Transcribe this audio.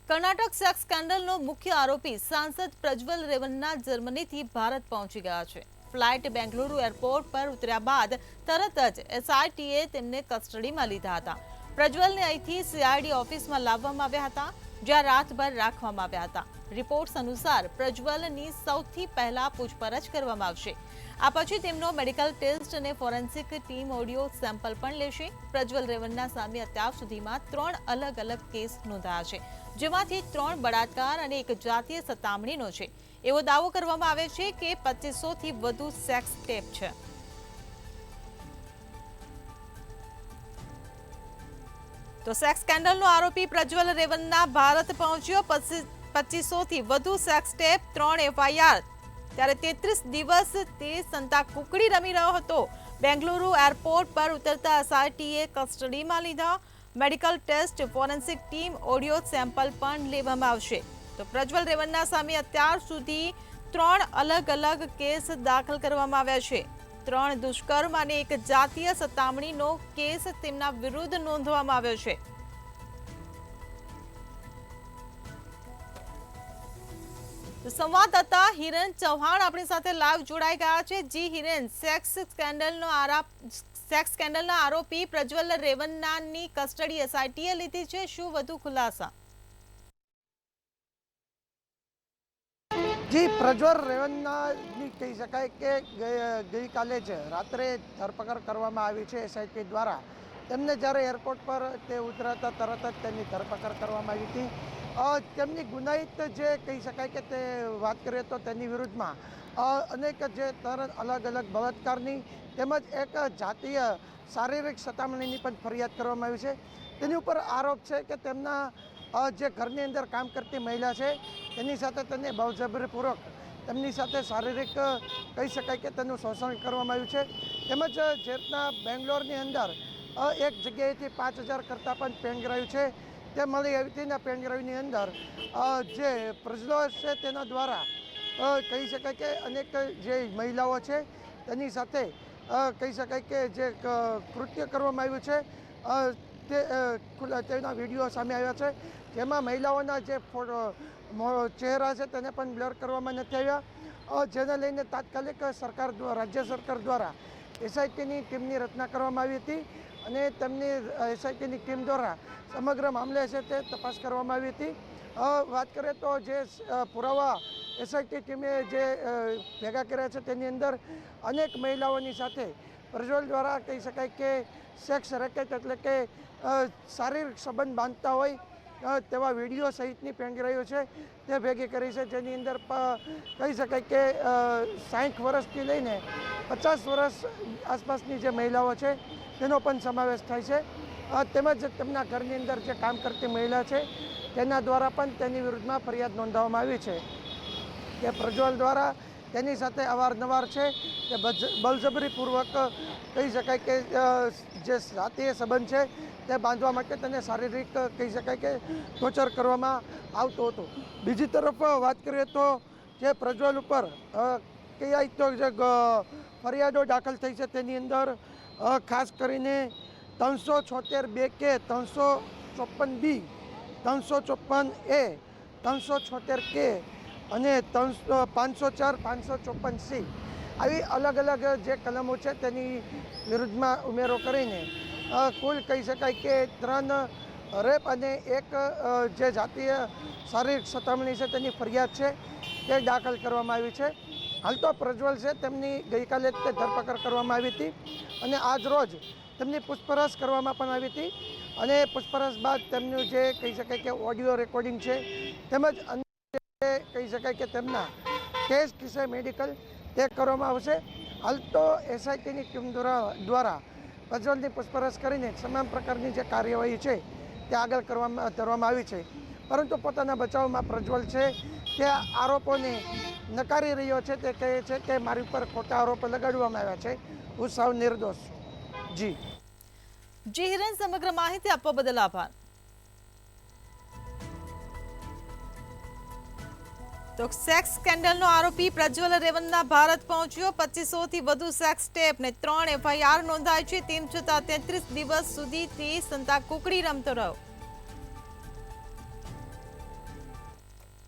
Karnataka sex સ્કેન્ડલનો મુખ્ય આરોપી સાંસદ પ્રજ્વલ રેવન્ના જર્મનીથી ભારત પહોંચી ગયા છે। ફ્લાઇટ બેંગલુરુ એરપોર્ટ પર ઉતર્યા બાદ તરત જ એસઆઈટીએ તેમને કસ્ટડીમાં લીધા હતા। પ્રજ્વલને અહીંથી સીઆઈડી ઓફિસમાં લાવવામાં આવ્યા હતા, જ્યાં રાતભર રાખવામાં આવ્યા હતા। રિપોર્ટ્સ અનુસાર પ્રજ્વલની સૌથી પહેલા પૂછપરછ કરવામાં આવશે। આ પછી તેમનો મેડિકલ ટેસ્ટ અને ફોરેન્સિક ટીમ ઓડિયો સેમ્પલ પણ લેશે। પ્રજ્વલ રેવન્ના સામે અત્યાર સુધીમાં 3 અલગ અલગ કેસ નોંધાયા છે, જેમાંથી 3 બળાત્કાર અને 1 જાતીય સતામણીનો છે। એવો દાવો કરવામાં આવે છે કે 2500 થી વધુ સેક્સ ટેપ છે। તો સેક્સ સ્કેન્ડલનો આરોપી પ્રજ્વલ રેવન્ના ભારત પહોંચ્યો। 2500 થી વધુ સેક્સ ટેપ, 3 એફઆઈઆર, ત્યારે 33 દિવસ તે સંતા કુકડી રમી રહ્યો હતો। બેંગલુરુ એરપોર્ટ પર ઉતરતા એસઆઈટીએ કસ્ટડીમાં લીધા। Medical test, forensic team audio sample પણ લેવામાં આવશે। તો પ્રજ્વલ રેવન્ના સામે અત્યાર સુધી 3 અલગ અલગ કેસ દાખલ કરવામાં આવ્યા છે। 3 દુષ્કર્મ અને 1 જાતીય સતામણીનો કેસ તેમના વિરુદ્ધ નોંધવામાં આવ્યો છે। સંવાદદાતા હિરેન ચૌહાણ આપણી સાથે લાઈવ જોડાઈ ગયા છે। જી હિરેન, સેક્સ સ્કેન્ડલના આરોપી પ્રજ્વલ રેવન્નાની કસ્ટડી એસઆઈટીએ લીધી છે, શું વધુ ખુલાસા? જી, પ્રજ્વલ રેવન્નાની કહી શકાય કે ગઈકાલે જ રાત્રે ધરપકડ કરવામાં આવી છે એસઆઈટી દ્વારા। તેમને જ્યારે એરપોર્ટ પર તે ઉતરાતા તરત જ તેમની ધરપકડ કરવામાં આવી હતી। તેમની ગુનાહિત જે કહી શકાય કે તે વાત કરીએ તો તેની વિરુદ્ધમાં અનેક જે 3 અલગ અલગ બળાત્કારની તેમજ એક જાતીય શારીરિક સતામણીની પણ ફરિયાદ કરવામાં આવી છે। તેની ઉપર આરોપ છે કે તેમના જે ઘરની અંદર કામ કરતી મહિલા છે તેની સાથે તેને બળજબરીપૂર્વક તેમની સાથે શારીરિક કહી શકાય કે તેનું શોષણ કરવામાં આવ્યું છે। તેમજ જે રીતના બેંગ્લોરની અંદર એક જગ્યાએથી 5000 કરતાં પણ પેન ડ્રાઈવ છે તે મળી આવી હતી। પેન ડ્રાઈવની અંદર જે પ્રજ્વલ છે તેના દ્વારા કહી શકાય કે અનેક જે મહિલાઓ છે તેની સાથે કહી શકાય કે જે કૃત્ય કરવામાં આવ્યું છે તેના વિડીયો સામે આવ્યા છે, જેમાં મહિલાઓના જે ચહેરા છે તેને પણ બ્લર કરવામાં નથી આવ્યા, જેને લઈને તાત્કાલિક રાજ્ય સરકાર દ્વારા એસઆઈટીની ટીમની રચના કરવામાં આવી હતી અને તેમની એસઆઈટીની ટીમ દ્વારા સમગ્ર મામલે છે તે તપાસ કરવામાં આવી હતી। વાત કરીએ તો જે પુરાવા એસઆઈટી ટીમે જે ભેગા કર્યા છે તેની અંદર અનેક મહિલાઓની સાથે પ્રજ્વલ દ્વારા કહી શકાય કે સેક્સ રેકેટ એટલે કે શારીરિક સંબંધ બાંધતા હોય તેવા વિડીયો સહિતની પેનડ્રાઈવ છે તે ભેગી કરી છે, જેની અંદર કહી શકાય કે 60 વર્ષથી લઈને 50 વર્ષ આસપાસની જે મહિલાઓ છે તેનો પણ સમાવેશ થાય છે। તેમજ તેમના ઘરની અંદર જે કામ કરતી મહિલા છે તેના દ્વારા પણ તેની વિરુદ્ધમાં ફરિયાદ નોંધાવવામાં આવી છે કે પ્રજ્વલ દ્વારા તેની સાથે અવારનવાર છે કે બળજબરીપૂર્વક કહી શકાય કે જે જાતીય સંબંધ છે તે બાંધવા માટે તેને શારીરિક કહી શકાય કે ટોર્ચર કરવામાં આવતું હતું। બીજી તરફ વાત કરીએ તો જે પ્રજ્વલ ઉપર કયા તો જે ફરિયાદો દાખલ થઈ છે તેની અંદર ખાસ કરીને 376 કે 354 બી, 354 એ, 376 કે અને 504, 554 સી આવી અલગ અલગ જે કલમો છે તેની વિરુદ્ધમાં ઉમેરો કરીને કુલ કહી શકાય કે 3 રેપ અને 1 જે જાતીય શારીરિક સતામણી છે તેની ફરિયાદ છે તે દાખલ કરવામાં આવી છે। હાલ તો પ્રજ્વલ છે તેમની ગઈકાલે જ ધરપકડ કરવામાં આવી હતી અને આજ રોજ તેમની પૂછપરછ કરવામાં પણ આવી હતી અને પૂછપરછ બાદ તેમનું જે કહી શકાય કે ઓડિયો રેકોર્ડિંગ છે તેમજ અન્ય કહી શકાય કે તેમના ટેસ્ટ છે મેડિકલ તે કરવામાં આવશે। હાલ તો એસઆઈટીની ટીમ દ્વારા પ્રજ્વલની પૂછપરછ કરીને તમામ પ્રકારની જે કાર્યવાહી છે તે આગળ ધરવામાં આવી છે, પરંતુ પોતાના બચાવમાં પ્રજ્વલ છે તે આરોપોને નકારી રહ્યો છે। તે કહે છે કે મારી ઉપર ખોટા આરોપો લગાડવામાં આવ્યા છે, હું સાવ નિર્દોષ છું। જી હિરેન, સમગ્ર માહિતી આપવા બદલ આભાર। તો સેક્સ સ્કેન્ડલનો આરોપી પ્રજ્વલ રેવન્ના ભારત પહોંચ્યો। 2500 થી વધુ સેક્સ ટેપ ને 3 એફઆઈઆર નોંધાઈ છે, તેમ છતાં 33 દિવસ સુધી તે સંતા કુકડી રમતો રહ્યો।